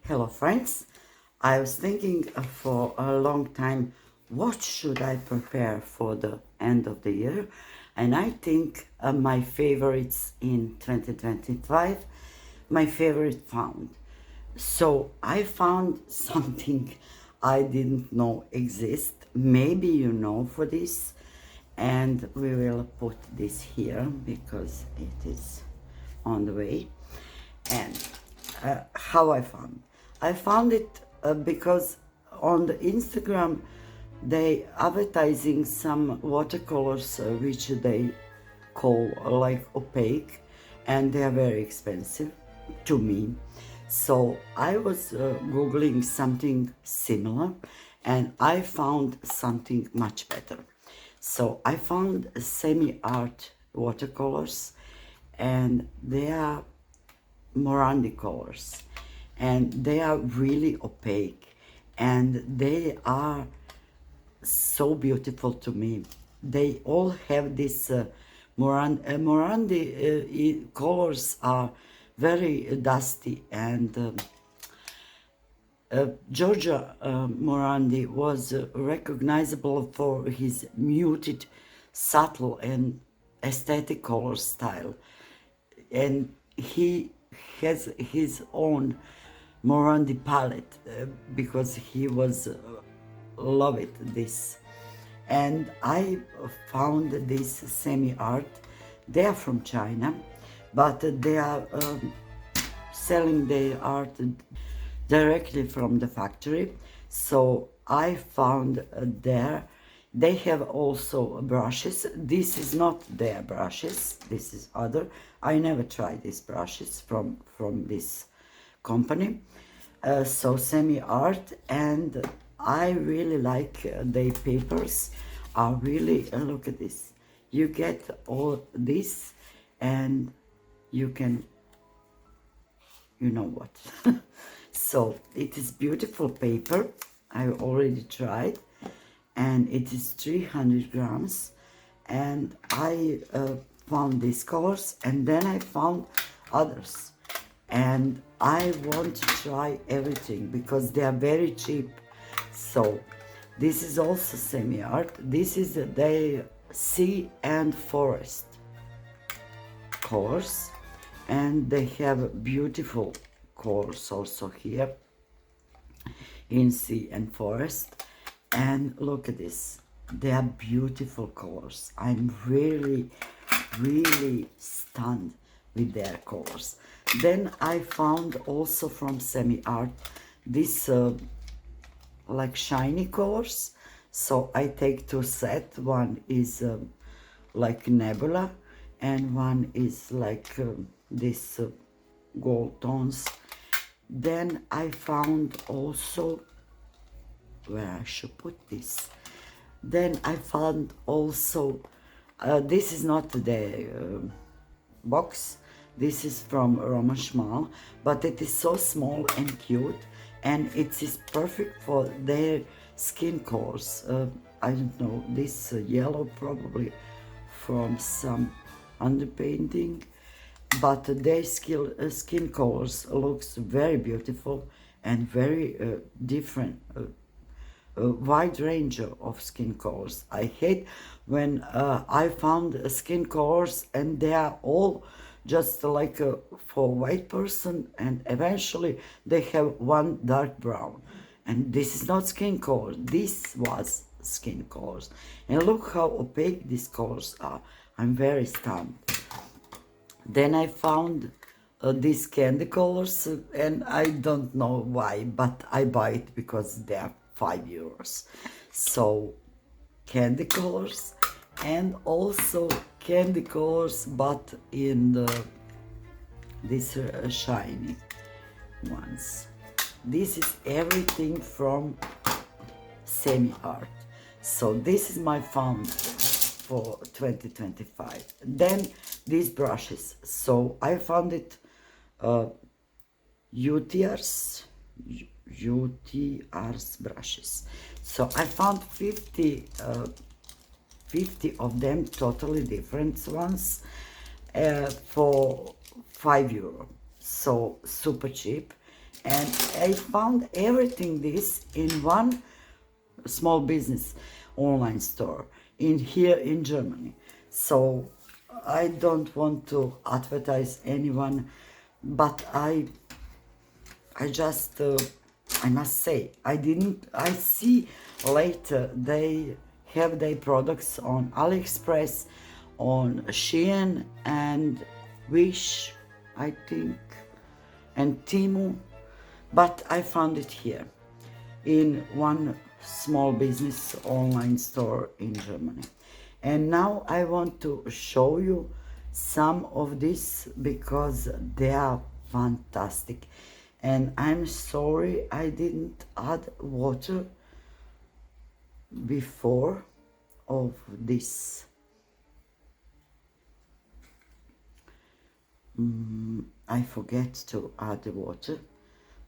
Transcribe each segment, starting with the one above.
Hello friends, I was thinking for a long time what should I prepare for the end of the year, and I think my favorites in 2025, my favorite found. So I found something I didn't know exist. Maybe you know for this, and we will put this here because it is on the way. And how I found it because on the Instagram they advertising some watercolors which they call like opaque, and they are very expensive to me. So I was googling something similar and I found something much better. So I found Semiart watercolors, and they are Morandi colors, and they are really opaque, and they are so beautiful to me. They all have this Morandi colors are very dusty, and Giorgio Morandi was recognizable for his muted, subtle and aesthetic color style, and he has his own Morandi palette because he was love it this. And I found this Semiart. They are from China, but they are selling their art directly from the factory. So I found there they have also brushes. This is not their brushes, this is other. I never tried these brushes from this company. So Semiart, and I really like their papers are really look at this. You get all this, and you can, you know what. So it is beautiful paper. I already tried, and it is 300 grams, and I found these colors, and then I found others, and I want to try everything because they are very cheap. So this is also Semiart. This is the sea and forest colors, and they have beautiful colors also here in sea and forest. And look at this, they are beautiful colors. I'm really stunned with their colors. Then I found also from Semiart this like shiny colors. So I take two sets. One is like nebula, and one is like this gold tones. Then I found also where I should put this. Then I found also this is not the box. This is from Roman Schmal, but it is so small and cute, and it is perfect for their skin colors. I don't know, this yellow probably from some underpainting, but their skin colors looks very beautiful and very different. A wide range of skin colors. I hate when I found skin colors and they are all just like for a white person, and eventually they have one dark brown, and this is not skin color. This was skin colors, and look how opaque these colors are. I'm very stunned. Then I found these candy colors, and I don't know why, but I buy it because they are €5. So candy colors, and also candy colors, but in these shiny ones. This is everything from Semiart. So this is my found for 2025. Then these brushes. So I found it Yutiars brushes. So I found 50 of them, totally different ones, for €5. So super cheap. And I found everything this in one small business online store in here in Germany. So I don't want to advertise anyone, but I just I must say I see later they have their products on AliExpress, on Shein and Wish, I think, and Temu, but I found it here in one small business online store in Germany. And now I want to show you some of this because they are fantastic. And I'm sorry I didn't add water before of this. I forget to add the water,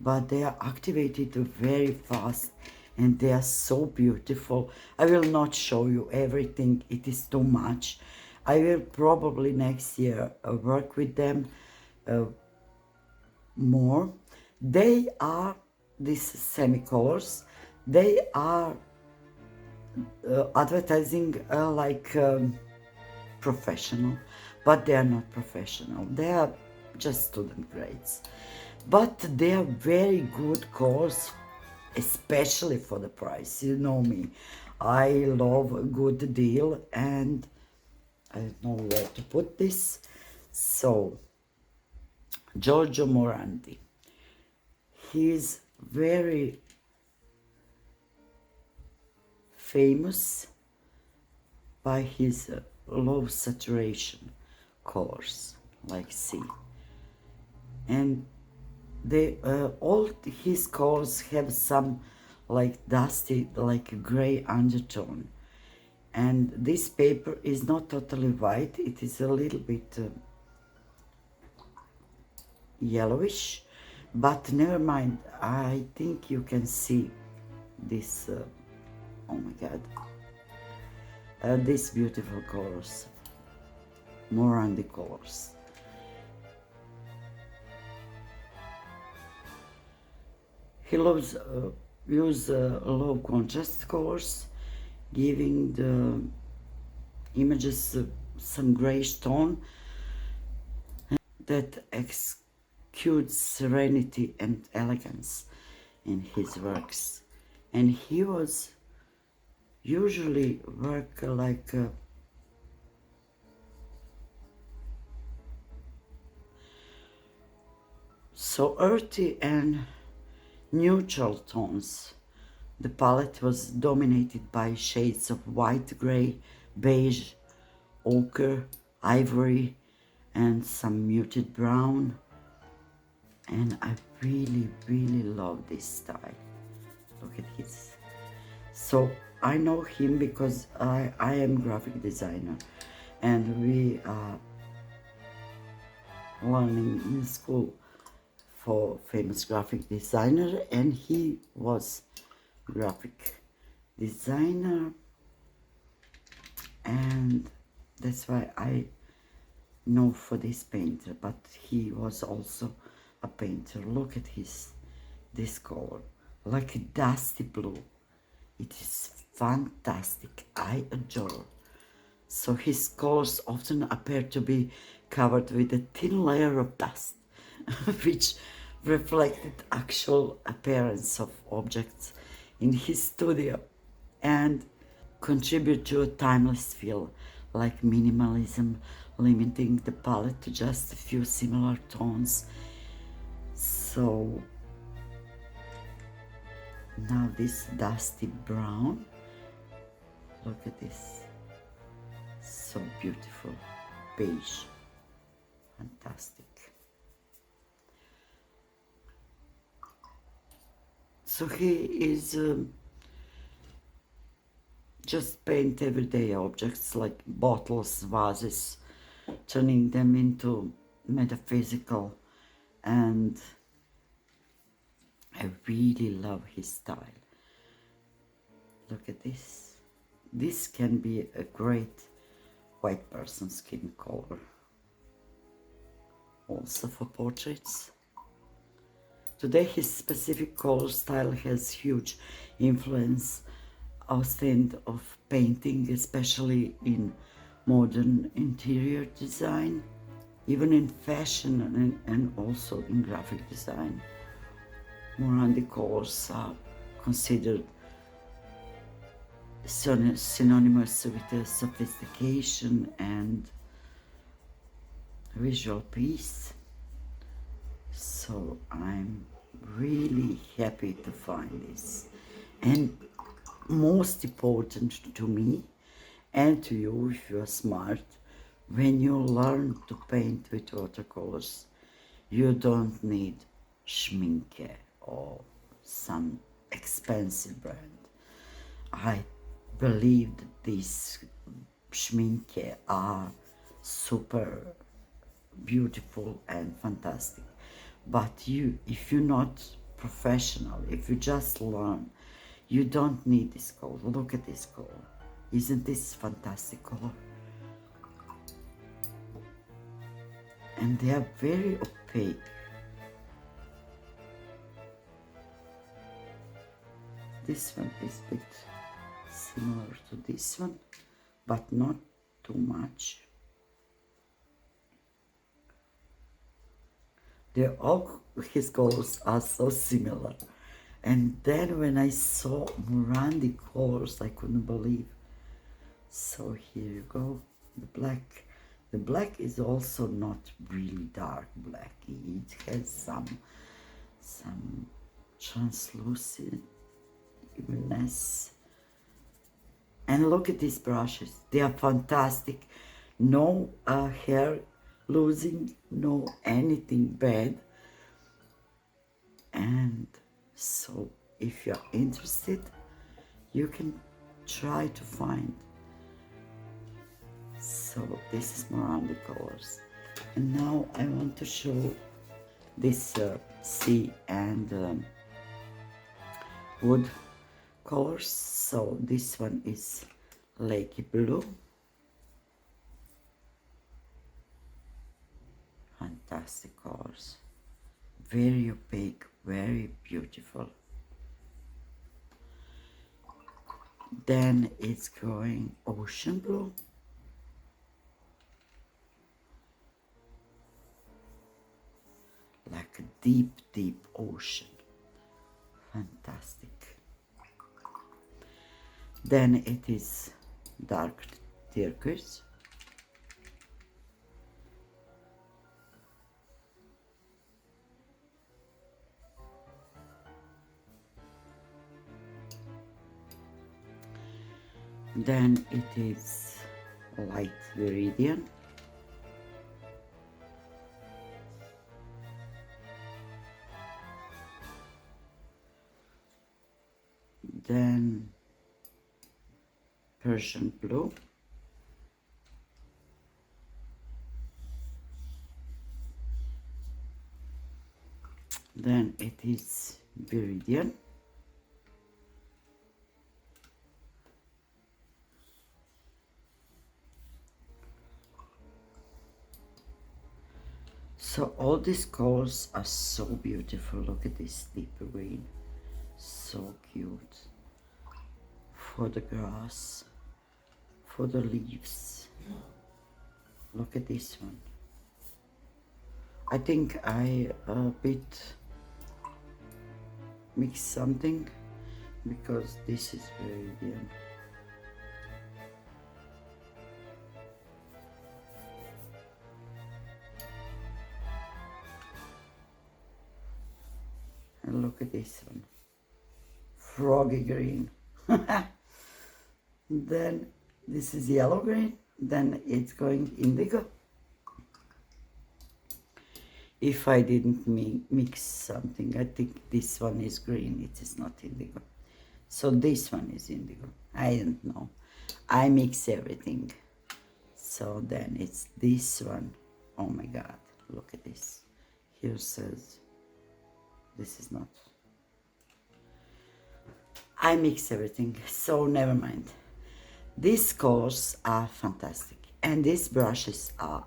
but they are activated very fast and they are so beautiful. I will not show you everything, it is too much. I will probably next year work with them more. They are these semi-colors, they are advertising like professional, but they are not professional, they are just student grades, but they are very good colors, especially for the price. You know me, I love a good deal and I don't know where to put this. So Giorgio Morandi, he's very famous by his low saturation colors, like see, and they all his colors have some like dusty, like gray undertone, and this paper is not totally white, it is a little bit yellowish, but never mind, I think you can see this oh my god, these beautiful colors, Morandi colors. He loves use low contrast colors, giving the images some grayish tone that exudes serenity and elegance in his works. And he was usually work like so earthy and neutral tones. The palette was dominated by shades of white, gray, beige, ochre, ivory, and some muted brown. And I really, really love this style. Look at his. So I know him because I am graphic designer, and we are learning in school for famous graphic designer, and he was graphic designer, and that's why I know for this painter, but he was also a painter. Look at this color, like a dusty blue. It is fantastic, I adore. So his colors often appear to be covered with a thin layer of dust which reflected actual appearance of objects in his studio and contribute to a timeless feel, like minimalism, limiting the palette to just a few similar tones. So now this dusty brown, look at this, so beautiful, beige, fantastic. So he is just paint everyday objects like bottles, vases, turning them into metaphysical, and I really love his style. Look at this. This can be a great white person skin color. Also for portraits. Today his specific color style has huge influence outside of painting, especially in modern interior design, even in fashion and also in graphic design. Morandi colors are considered synonymous with sophistication and visual peace. So I'm really happy to find this. And most important to me and to you, if you are smart, when you learn to paint with watercolors, you don't need schminke or some expensive brand. I believe that these schminke are super beautiful and fantastic. But if you're not professional, if you just learn, you don't need this color. Look at this color. Isn't this fantastic color? And they are very opaque. This one is a bit similar to this one, but not too much. All his colors are so similar. And then when I saw Morandi colors, I couldn't believe. So here you go, the black. The black is also not really dark black. It has some translucentness. And look at these brushes. They are fantastic. No hair losing, no anything bad. And so if you're interested, you can try to find. So this is Morandi colors. And now I want to show this sea and wood colors. So this one is Lake Blue. Fantastic colors. Very opaque, very beautiful. Then it's going Ocean Blue. Like a deep, deep ocean. Fantastic. Then it is dark turquoise. Then it is light viridian. Then Persian blue. Then it is viridian. So all these colors are so beautiful. Look at this deep green. So cute. For the grass, for the leaves. Look at this one. I think I a bit mixed something because this is viridian. And look at this one. Froggy green. Then this is yellow green. Then it's going indigo. If I didn't mix something, I think this one is green. It is not indigo. So this one is indigo. I don't know. I mix everything. So then it's this one. Oh my God, look at this. Here says, this is not. I mix everything, so never mind. These colors are fantastic and these brushes are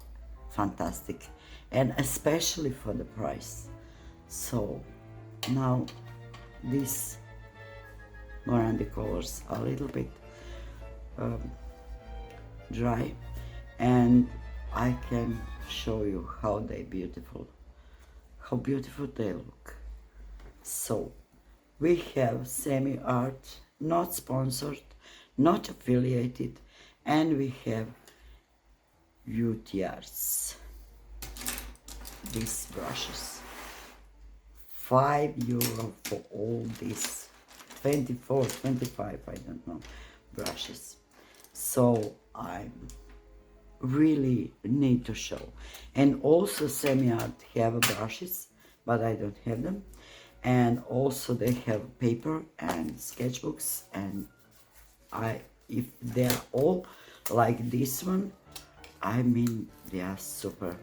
fantastic, and especially for the price. So Now these watercolors are a little bit dry, and I can show you how beautiful they look. So we have Semiart, not sponsored, not affiliated, and we have Yutiars, these brushes. €5 for all these 24, 25, I don't know, brushes. So I really need to show. And also Semiart have brushes, but I don't have them. And also they have paper and sketchbooks, and if they're all like this one, I mean, they are super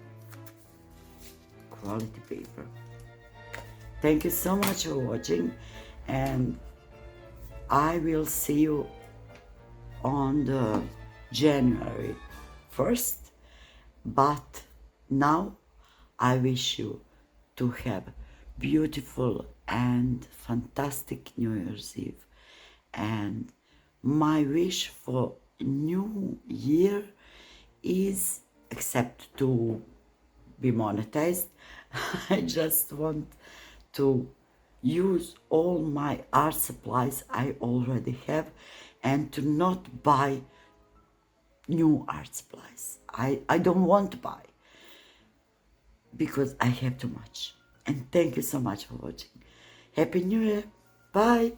quality paper. Thank you so much for watching, and I will see you on the January 1st. But now I wish you to have beautiful and fantastic New Year's Eve. And my wish for New Year is, except to be monetized, I just want to use all my art supplies I already have, and to not buy new art supplies. I don't want to buy, because I have too much. And thank you so much for watching. Happy New Year. Bye.